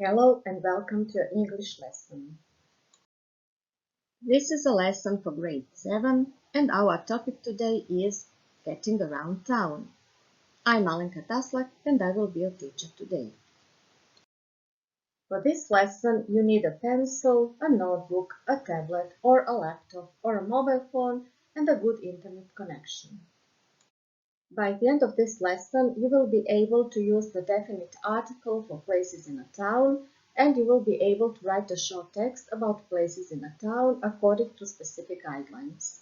Hello and welcome to your English lesson. This is a lesson for grade 7 and our topic today is getting around town. I'm Alenka Taslak and I will be your teacher today. For this lesson you need a pencil, a notebook, a tablet or a laptop or a mobile phone and a good internet connection. By the end of this lesson, you will be able to use the definite article for places in a town, and you will be able to write a short text about places in a town according to specific guidelines.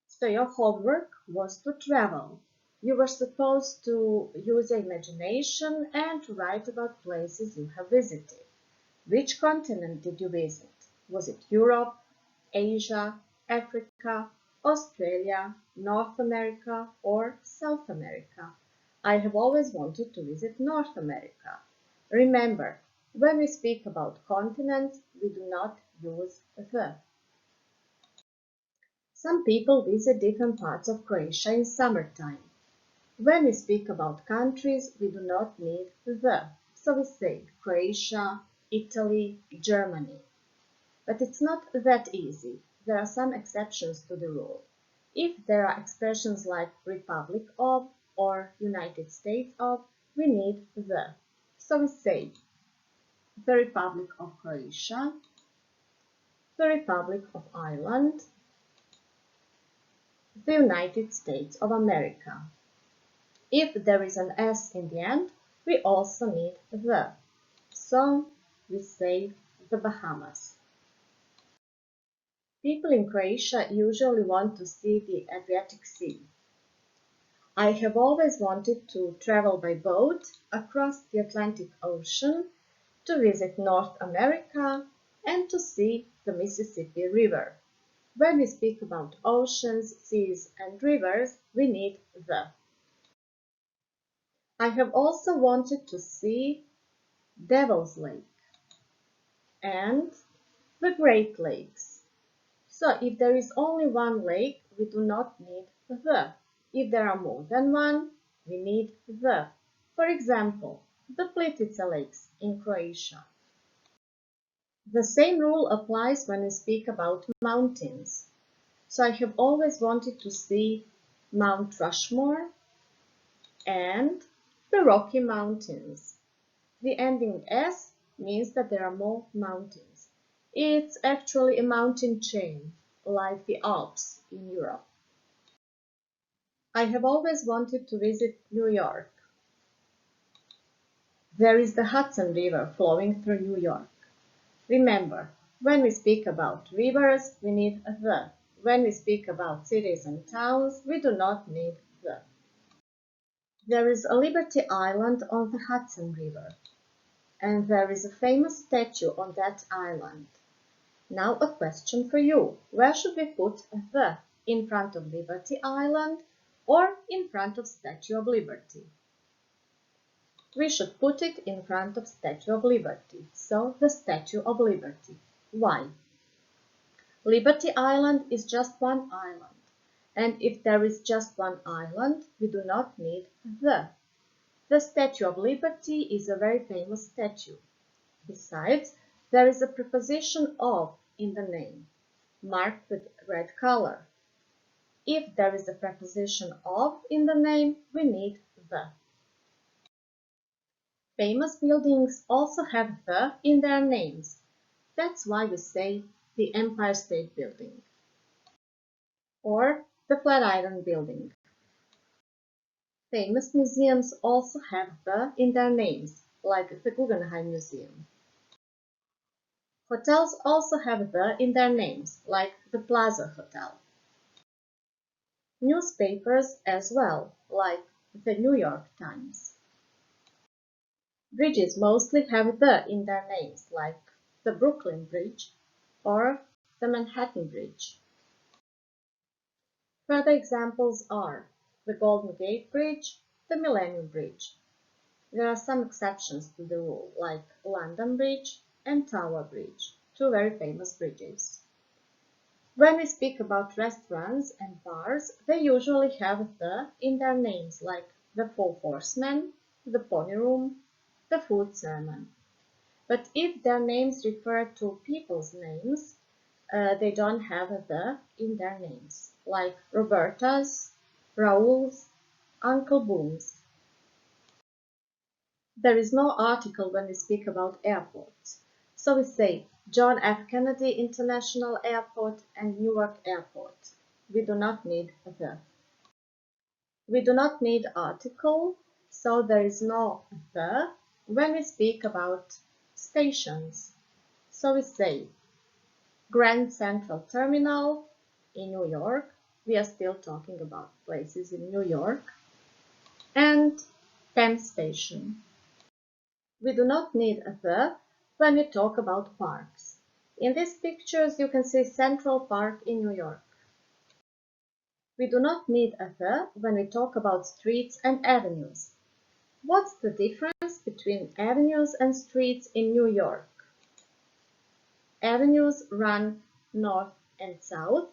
So your homework was to travel. You were supposed to use your imagination and to write about places you have visited. Which continent did you visit? Was it Europe, Asia, Africa, Australia, North America, or South America? I have always wanted to visit North America. Remember, when we speak about continents, we do not use the. Some people visit different parts of Croatia in summertime. When we speak about countries, we do not need the, so we say Croatia, Italy, Germany. But it's not that easy. There are some exceptions to the rule. If there are expressions like Republic of or United States of, we need the. So we say the Republic of Croatia, the Republic of Ireland, the United States of America. If there is an S in the end, we also need the. So we say the Bahamas. People in Croatia usually want to see the Adriatic Sea. I have always wanted to travel by boat across the Atlantic Ocean to visit North America and to see the Mississippi River. When we speak about oceans, seas and rivers, we need the. I have also wanted to see Devil's Lake and the Great Lakes. So if there is only one lake, we do not need the. If there are more than one, we need the. For example, the Plitvice Lakes in Croatia. The same rule applies when we speak about mountains. So I have always wanted to see Mount Rushmore and the Rocky Mountains. The ending S means that there are more mountains. It's actually a mountain chain, like the Alps in Europe. I have always wanted to visit New York. There is the Hudson River flowing through New York. Remember, when we speak about rivers, we need the. When we speak about cities and towns, we do not need the. There is a Liberty Island on the Hudson River, and there is a famous statue on that island. Now a question for you. Where should we put the? In front of Liberty Island or in front of Statue of Liberty? We should put it in front of Statue of Liberty, so the Statue of Liberty. Why? Liberty Island is just one island, and if there is just one island, we do not need the. The Statue of Liberty is a very famous statue. Besides, there is a preposition of in the name, marked with red color. If there is a preposition of in the name, we need the. Famous buildings also have the in their names. That's why we say the Empire State Building or the Flatiron Building. Famous museums also have the in their names, like the Guggenheim Museum. Hotels also have the in their names, like the Plaza Hotel. Newspapers as well, like the New York Times. Bridges mostly have the in their names, like the Brooklyn Bridge or the Manhattan Bridge. Further examples are the Golden Gate Bridge, the Millennium Bridge. There are some exceptions to the rule, like London Bridge and Tower Bridge, two very famous bridges. When we speak about restaurants and bars, they usually have the in their names, like the Four Horsemen, the Pony Room, the Food Sermon. But if their names refer to people's names, they don't have a the in their names, like Roberta's, Raoul's, Uncle Boom's. There is no article when we speak about airports. So we say John F. Kennedy International Airport and Newark Airport. We do not need the. We do not need article, so there is no the when we speak about stations. So we say Grand Central Terminal in New York. We are still talking about places in New York. And Penn Station. We do not need a the when we talk about parks. In these pictures you can see Central Park in New York. We do not need a the when we talk about streets and avenues. What's the difference between avenues and streets in New York? Avenues run north and south.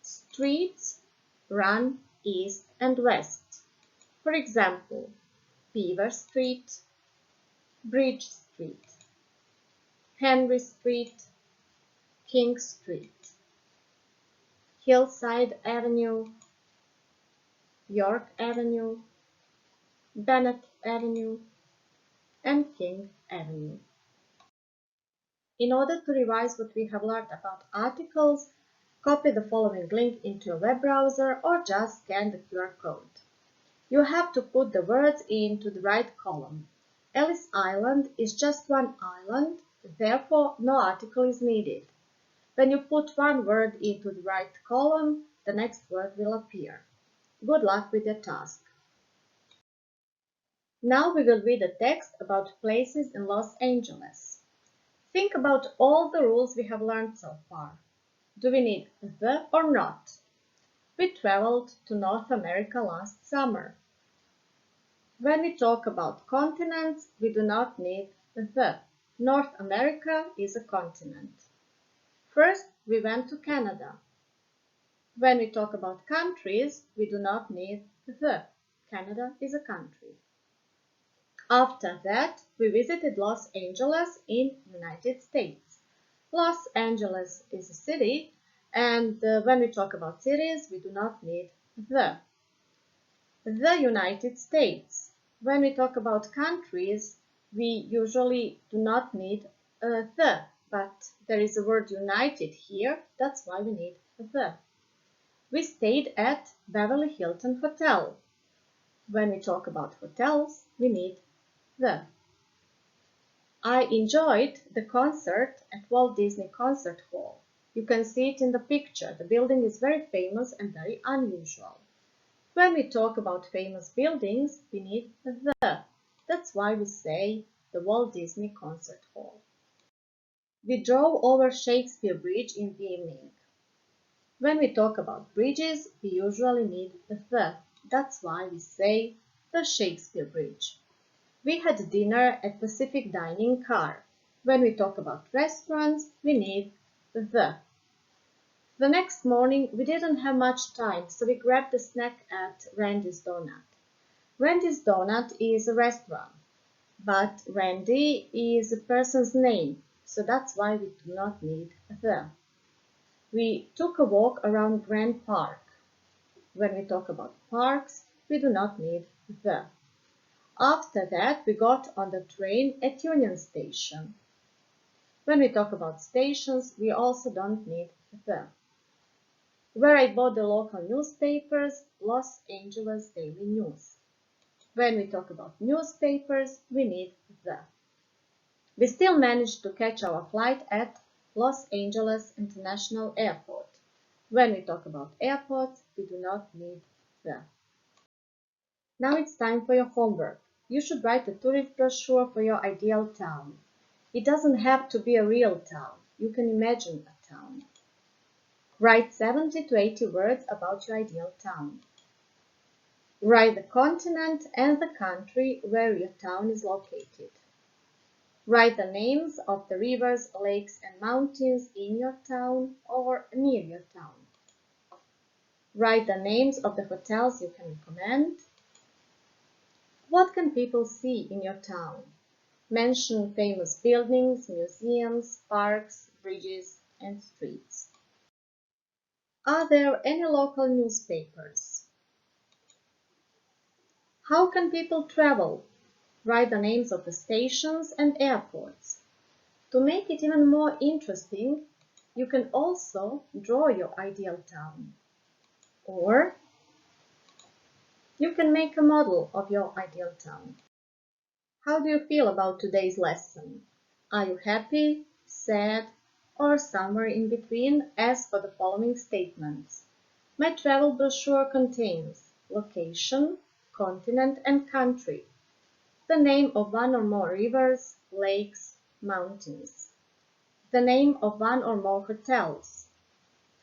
Streets run east and west. For example, Beaver Street, Bridge Street, Henry Street, King Street, Hillside Avenue, York Avenue, Bennett Avenue, and King Avenue. In order to revise what we have learned about articles, copy the following link into a web browser or just scan the QR code. You have to put the words into the right column. Ellis Island is just one island, therefore no article is needed. When you put one word into the right column, the next word will appear. Good luck with your task. Now we will read a text about places in Los Angeles. Think about all the rules we have learned so far. Do we need the or not? We traveled to North America last summer. When we talk about continents, we do not need the. North America is a continent. First, we went to Canada. When we talk about countries, we do not need the. Canada is a country. After that, we visited Los Angeles in United States. Los Angeles is a city, and when we talk about cities, we do not need the. The United States. When we talk about countries, we usually do not need the, but there is a word united here, that's why we need the. We stayed at Beverly Hilton Hotel. When we talk about hotels, we need the. I enjoyed the concert at Walt Disney Concert Hall. You can see it in the picture. The building is very famous and very unusual. When we talk about famous buildings, we need the. That's why we say the Walt Disney Concert Hall. We drove over Shakespeare Bridge in the evening. When we talk about bridges, we usually need the. That's why we say the Shakespeare Bridge. We had dinner at Pacific Dining Car. When we talk about restaurants, we need the. The next morning, we didn't have much time, so we grabbed a snack at Randy's Donut. Randy's Donut is a restaurant, but Randy is a person's name, so that's why we do not need the. We took a walk around Grand Park. When we talk about parks, we do not need the. After that, we got on the train at Union Station. When we talk about stations, we also don't need the. Where I bought the local newspapers, Los Angeles Daily News. When we talk about newspapers, we need the. We still managed to catch our flight at Los Angeles International Airport. When we talk about airports, we do not need the. Now it's time for your homework. You should write a tourist brochure for your ideal town. It doesn't have to be a real town. You can imagine a town. Write 70 to 80 words about your ideal town. Write the continent and the country where your town is located. Write the names of the rivers, lakes, and mountains in your town or near your town. Write the names of the hotels you can recommend. What can people see in your town? Mention famous buildings, museums, parks, bridges, and streets. Are there any local newspapers? How can people travel? Write the names of the stations and airports. To make it even more interesting, you can also draw your ideal town. Or you can make a model of your ideal town. How do you feel about today's lesson? Are you happy, sad, or somewhere in between as for the following statements? My travel brochure contains location, continent and country, the name of one or more rivers, lakes, mountains, the name of one or more hotels,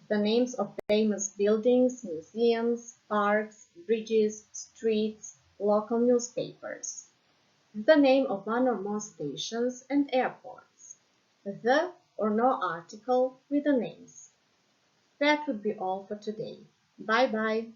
the names of famous buildings, museums, parks, bridges, streets, local newspapers, the name of one or more stations and airports, the or no article with the names. That would be all for today. Bye bye.